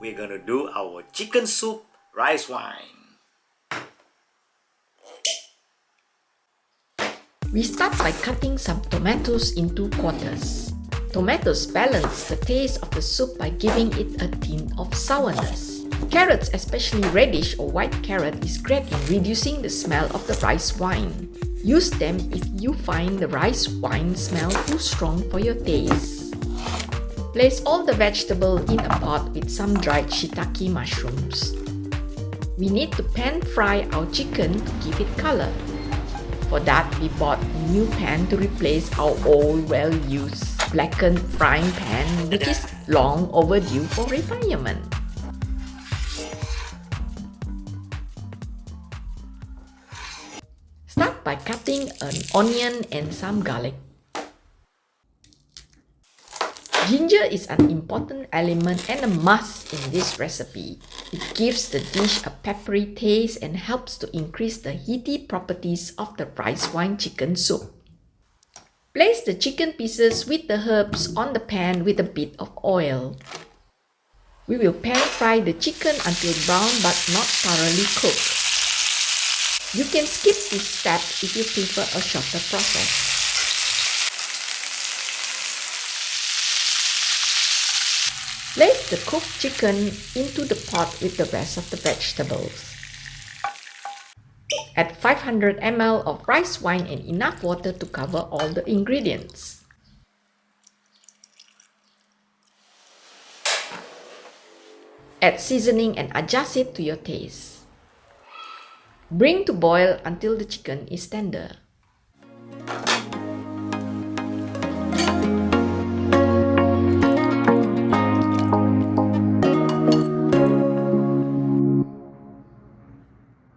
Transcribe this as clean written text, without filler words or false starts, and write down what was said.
we're gonna do our chicken soup rice wine. We start by cutting some tomatoes into quarters. Tomatoes balance the taste of the soup by giving it a tint of sourness. Carrots, especially radish or white carrot, is great in reducing the smell of the rice wine. Use them if you find the rice wine smell too strong for your taste. Place all the vegetables in a pot with some dried shiitake mushrooms. We need to pan fry our chicken to give it color. For that, we bought a new pan to replace our old well-used blackened frying pan, which is long overdue for retirement. Start by cutting an onion and some garlic. Ginger is an important element and a must in this recipe. It gives the dish a peppery taste and helps to increase the heaty properties of the rice wine chicken soup. Place the chicken pieces with the herbs on the pan with a bit of oil. We will pan fry the chicken until brown but not thoroughly cooked. You can skip this step if you prefer a shorter process. Place the cooked chicken into the pot with the rest of the vegetables. Add 500 ml of rice wine and enough water to cover all the ingredients. Add seasoning and adjust it to your taste. Bring to boil until the chicken is tender.